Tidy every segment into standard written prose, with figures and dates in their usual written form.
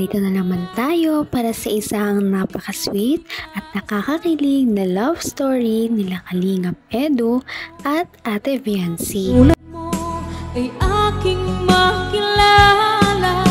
Narito na naman tayo para sa isang napaka-sweet at nakakakilig na love story nila Kalingap Edu at Ate Viancy. Tulad mo ay aking makilala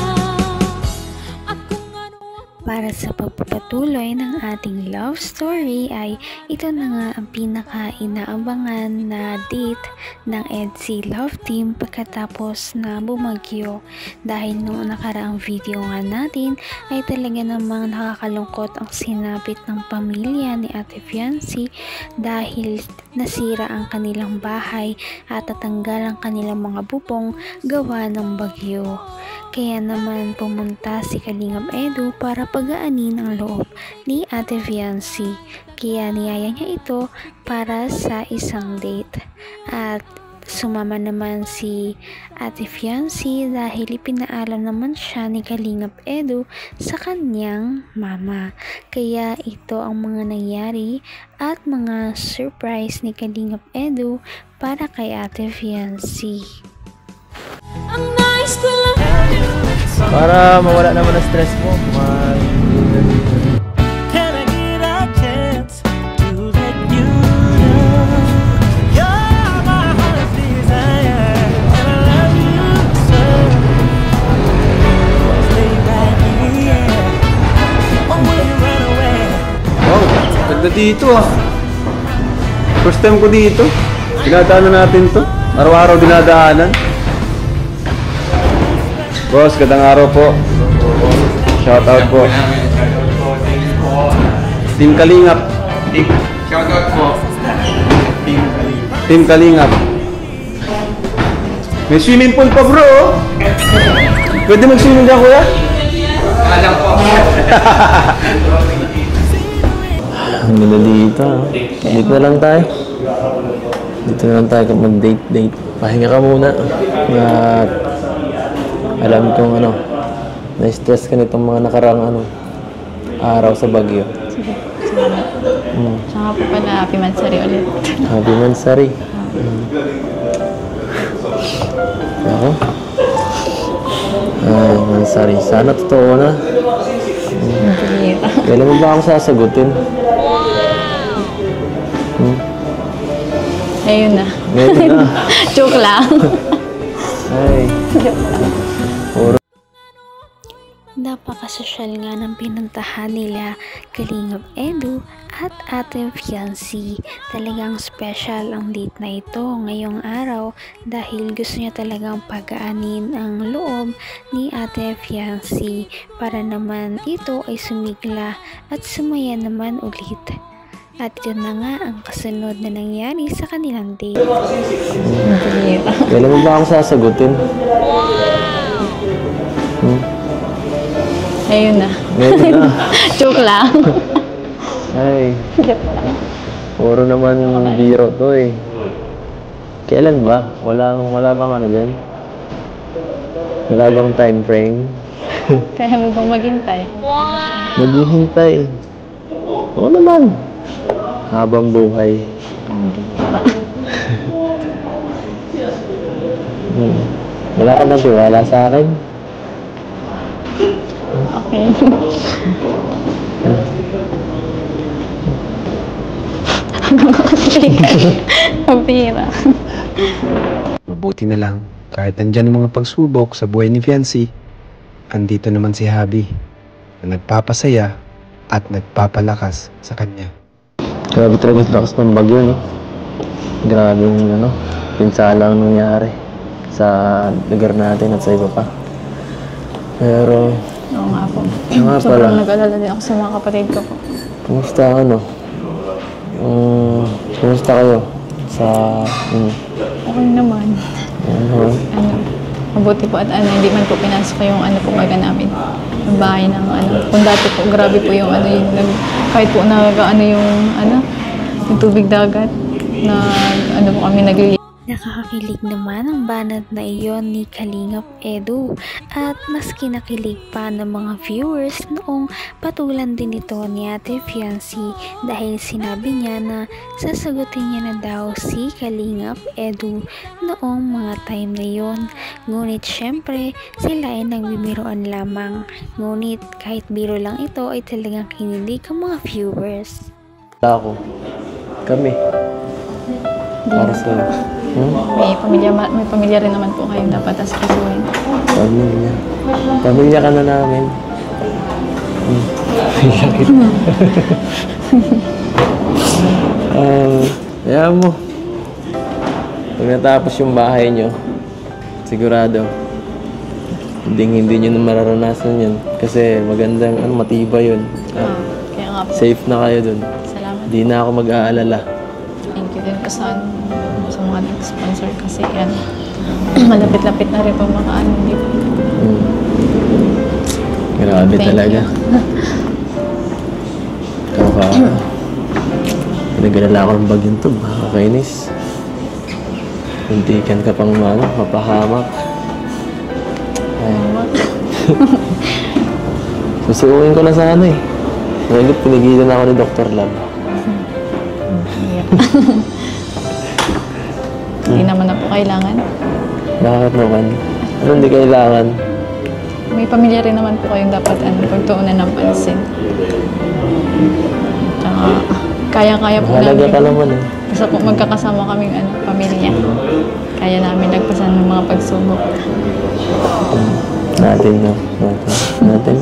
at kung ano. Para sa pagpapatuloy ng ating love story ay ito na nga ang pinaka-inaabangan na date ng EDSI Love Team pagkatapos na bumagyo. Dahil noong nakaraang video nga natin ay talaga namang nakakalungkot ang sinapit ng pamilya ni Ate Viancy dahil nasira ang kanilang bahay at tatanggal ang kanilang mga bubong gawa ng bagyo. Kaya naman pumunta si Kalingap Edu para pagaanin ang loob ni Ate Viancy. Kaya niyaya niya ito para sa isang date. At sumama naman si Ate Viancy dahil ipinaalam naman siya ni Kalingap Edu sa kanyang mama. Kaya ito ang mga nangyari at mga surprise ni Kalingap Edu para kay Ate Viancy. Ang nais ko lang para mawala naman ang stress mo. Can I get a chance to let you know you're my heart's desire, and I love you so. Stay right here, or will you run away? Wow, ganda dito ah. First time ko dito. Dinadaanan natin to. Araw-araw dinadaanan. Boss, gandang araw po. Shoutout po. Team Kalingap. Shoutout po. Team Kalingap. May swimming pool pa bro. Pwede mag-swimming dyan kuya? Alam po. Ang ganda dito. Dito na lang tayo. Dito na lang tayo mag-date. Pahinga ka muna. At alam kong na-stress ka nitong mga nakaraang araw sa Baguio. Sige, salamat. Tsaka po pala, Happy Mansari ulit. Happy Mansari. Ako? Ay, Mansari. Sana totoo na. Kailan mo ba akong sasagutin? Ayun na. Ngayon na. Joke lang. Ay. Napakasosyal nga ng pinuntahan nila Kalingap Edu at Ate Viancy. Talagang special ang date na ito ngayong araw dahil gusto niya talagang pagaanin ang loob ni Ate Viancy para naman ito ay sumigla at sumaya naman ulit. At yun na nga ang kasunod na nangyari sa kanilang date. Kailan mo ba akong sasagutin? Ayun na. Ngayon na. Joke lang. Ay. Puro naman biro to eh. Kailan ba? Wala bang dyan? Wala bang time frame? Kaya mo bang maghintay? Maghihintay. Oo naman. Habang buhay. Wala ka nang tiwala sa akin? Okay. Pabira. Mabuti na lang. Kahit nandyan ang mga pagsubok sa buhay ni Viancy, andito naman si Habi na nagpapasaya at nagpapalakas sa kanya. Grabe talaga sa lakas ng bagyo, no? Grabe yung pinsala ang nangyari sa lugar natin at sa iba pa. Pero Oo nga po. nga pala. Sobrang nag-alala din ako sa mga kapatid ko po. Kumusta kumusta kayo sa Okay naman. Mabuti po at hindi man po pinasok yung pumaga namin. Yung bahay ng Kung dati po, grabe po yung kahit po yung tubig dagat na po kami naglilinis. Nakakakilig naman ang banat na iyon ni Kalingap Edu at mas kinakilig pa ng mga viewers noong patulan din ito ni Ate Fianchy dahil sinabi niya na sasagutin niya na daw si Kalingap Edu noong mga time na yon. Ngunit syempre sila ay nagbibiroan lamang. Ngunit kahit biro lang ito ay talagang kinilig ang mga viewers. Ako. Kami. Para sa'yo. May pamilya rin naman po kayong dapat asikasuhin. Pamilya. Pamilya ka na namin. Kaya mo. Pag natapos yung bahay nyo, sigurado, hindi nyo na mararanasan yun. Kasi magandang, matibay yun. Kaya nga po. Safe na kayo dun. Salamat. Hindi na ako mag-aalala. Thank you din po sa mga nag-sponsor kasi yan. Malapit-lapit na rin po mga ano. Grabe Thank talaga. Ikaw ka. Pinag-alala ko ng bagyong to. Makakainis. Hintikan ka pang mapahamak. Susuuin ko na sana eh. Ngayon, pinigilan ako ni Dr. Lab. Hindi naman na po kailangan. Bakit naman? Ano hindi kailangan? May pamilya rin naman po kayong dapat pagtuunan ng pansin. Tsaka, kaya-kaya po Mahalaga namin. ka naman eh. Basta po magkakasama kaming pamilya. Kaya namin nagpasan ng mga pagsubok. Natin, no? Natin.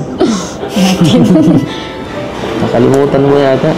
Nakalimutan mo yata.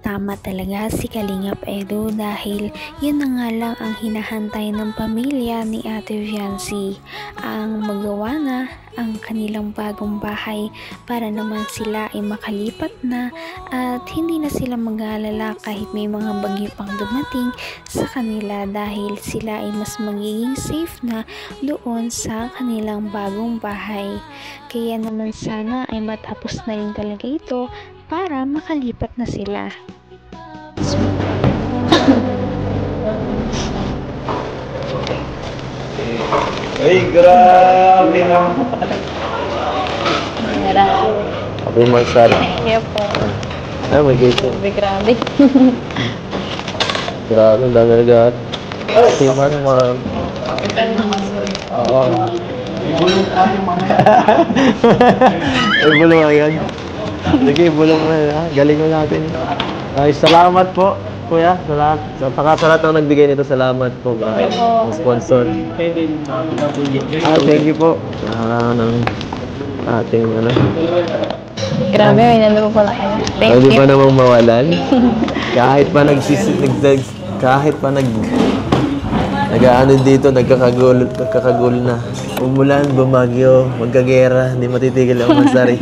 Tama talaga si Kalingap Edu dahil yun na nga lang ang hinahantay ng pamilya ni Ate Fianchy, ang magawa na ang kanilang bagong bahay para naman sila ay makalipat na at hindi na sila mag-aalala kahit may mga bagyo pang dumating sa kanila dahil sila ay mas magiging safe na doon sa kanilang bagong bahay. Kaya naman sana ay matapos na rin talaga ito para makalipat na sila. Ay, grabe naman. Nara. Happy Marsal. Kaya po. Ay, may gate yun. Grabe. Grabe, ang dami nag-aat. Si Mark. Oo. Ay, bulong nga yan. Sige, bulong mo na. Galing mo natin. Ay, salamat po, kuya. Salamat. Sa lahat ng nagbigay nito, salamat po. Ang sponsor. Thank you po. Ng ating Grabe, may nando po pala kayo. Thank pwede you. pa namang mawalan. Kahit pa nag-ano dito, nagkakagulo na. Umulan, bumagyo, magkagera, hindi matitigil ang mansari.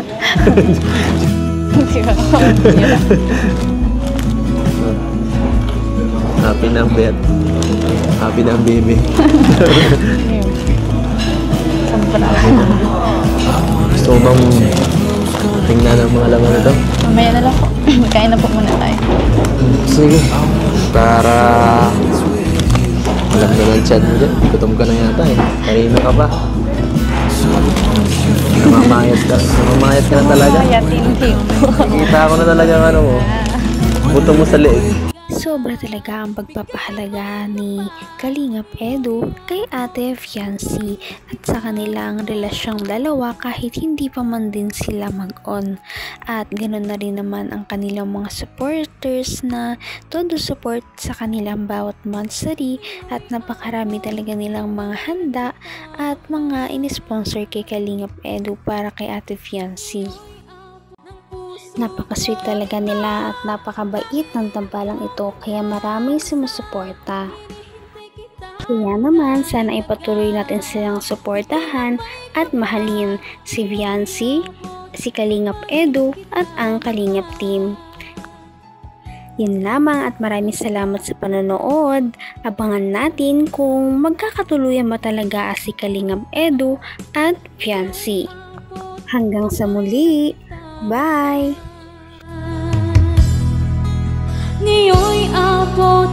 Happy ng bet. Happy ng baby. Gusto mo bang tingnan ang mga laman nito? Mamaya na lang po. Magkain na po muna tayo. Sige. Para alam na ng chat mo dyan. Gutom ka na yata eh. Kanina ka pa. Namamayat ka na talaga. Yatin. Kita ko na talaga ang ano mo. Buto mo sa leeg. Sobra talaga ang pagpapahalaga ni Kalingap Edu kay Ate Fianchy at sa kanilang relasyong dalawa kahit hindi pa man din sila mag-on. At ganoon na rin naman ang kanilang mga supporters na todo support sa kanilang bawat monthsary at napakarami talaga nilang mga handa at mga inisponsor kay Kalingap Edu para kay Ate Fianchy. Napakasweet talaga nila at napakabait ng tambalang ito kaya maraming sumusuporta. Kaya naman sana ipatuloy natin silang suportahan at mahalin si Fianchy, si Kalingap Edu at ang Kalingap team. Yun lamang at maraming salamat sa panonood. Abangan natin kung magkakatuluyan ba talaga si Kalingap Edu at Fianchy. Hanggang sa muli! Bye! Ngayon'y abot